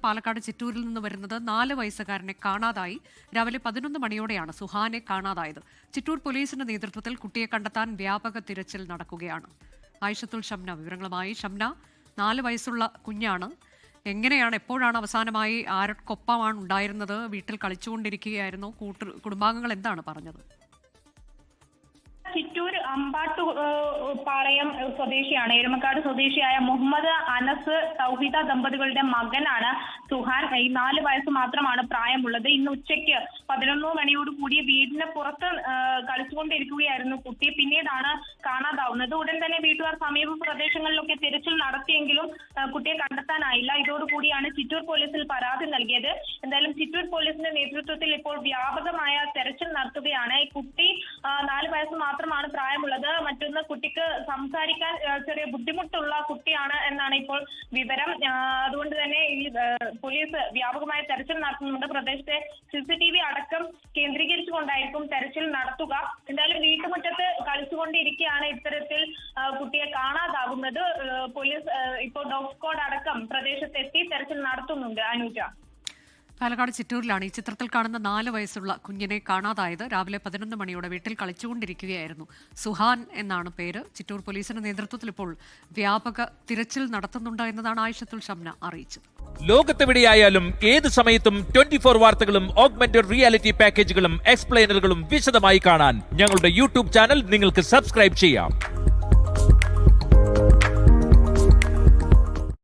പാലക്കാട് ചിറ്റൂരിൽ നിന്ന് വരുന്നത് 4 വയസ്സുകാരനെ കാണാതായി. രാവിലെ 11 മണിയോടെയാണ് സുഹാനെ കാണാതായത്. ചിറ്റൂർ പോലീസിന്റെ നേതൃത്വത്തിൽ കുട്ടിയെ കണ്ടെത്താൻ വ്യാപക തിരച്ചിൽ നടക്കുകയാണ്. ആയിഷത്തുൽ ഷംന വിവരങ്ങളുമായി. ഷംന, 4 വയസ്സുള്ള കുഞ്ഞാണ്. എങ്ങനെയാണ്, എപ്പോഴാണ് അവസാനമായി ആരൊക്കൊപ്പമാണ് ഉണ്ടായിരുന്നത്? വീട്ടിൽ കളിച്ചുകൊണ്ടിരിക്കുകയായിരുന്നു? കുടുംബാംഗങ്ങൾ എന്താണ് പറഞ്ഞത്? ചിറ്റൂർ പാളയം സ്വദേശിയാണ്. എരുമക്കാട് സ്വദേശിയായ മുഹമ്മദ് അനസ് തൗഹീദ ദമ്പതികളുടെ മകനാണ് സുഹാൻ. 4 വയസ്സ് മാത്രമാണ് പ്രായമുള്ളത്. ഇന്ന് ഉച്ചയ്ക്ക് 11 മണിയോട് കൂടി വീടിന് പുറത്ത് കളിച്ചുകൊണ്ടിരിക്കുകയായിരുന്നു കുട്ടി. പിന്നീടാണ് കാണാതാവുന്നത്. ഉടൻ തന്നെ വീട്ടുകാർ സമീപ പ്രദേശങ്ങളിലൊക്കെ തിരച്ചിൽ നടത്തിയെങ്കിലും കുട്ടിയെ കണ്ടെത്താനായില്ല. ഇതോടുകൂടിയാണ് ചിറ്റൂർ പോലീസിൽ പരാതി നൽകിയത്. എന്തായാലും ചിറ്റൂർ പോലീസിന്റെ നേതൃത്വത്തിൽ ഇപ്പോൾ വ്യാപകമായ തെരച്ചിൽ നടത്തുകയാണ്. ഈ കുട്ടി 4 വയസ്സ് മാത്രമാണ് പ്രായമുള്ളത്. മറ്റൊന്ന്, കുട്ടിക്ക് സംസാരിക്കാൻ ചെറിയ ബുദ്ധിമുട്ടുള്ള കുട്ടിയാണ് എന്നാണ് ഇപ്പോൾ വിവരം. അതുകൊണ്ട് തന്നെ ഈ പോലീസ് വ്യാപകമായ തെരച്ചിൽ നടത്തുന്നുണ്ട്. പ്രദേശത്തെ CCTV അടക്കം കേന്ദ്രീകരിച്ചുകൊണ്ടായിരിക്കും തെരച്ചിൽ നടത്തുക. എന്തായാലും വീട്ടുമുറ്റത്ത് കളിച്ചുകൊണ്ടിരിക്കുകയാണ് ഇത്തരത്തിൽ കുട്ടിയെ കാണാതാകുന്നത്. പോലീസ് ഇപ്പോൾ ഡോഗ് സ്ക്വാഡ് അടക്കം പ്രദേശത്തെത്തി തെരച്ചിൽ നടത്തുന്നുണ്ട്. അനുജ, പാലക്കാട് ചിറ്റൂരിലാണ് ഈ ചിത്രത്തിൽ കാണുന്ന 4 വയസ്സുള്ള കുഞ്ഞിനെ കാണാതായത്. രാവിലെ 11 മണിയോടെ വീട്ടിൽ കളിച്ചുകൊണ്ടിരിക്കുകയായിരുന്നു. സുഹാൻ എന്നാണ് പേര്. ചിറ്റൂർ പോലീസിന്റെ നേതൃത്വത്തിൽ ഇപ്പോൾ വ്യാപക തിരച്ചിൽ നടത്തുന്നുണ്ട് എന്നതാണ് ആയിഷത്തുൽ ഷംന അറിയിച്ചത്. ലോകത്തെവിടെയായാലും ഏത് സമയത്തും 24 വാർത്തകളും ഓഗ്മെന്റഡ് റിയാലിറ്റി പാക്കേജുകളും എക്സ്പ്ലെയിനറുകളും വിശദമായി കാണാൻ ഞങ്ങളുടെ YouTube ചാനൽ നിങ്ങൾക്ക് സബ്സ്ക്രൈബ് ചെയ്യാം.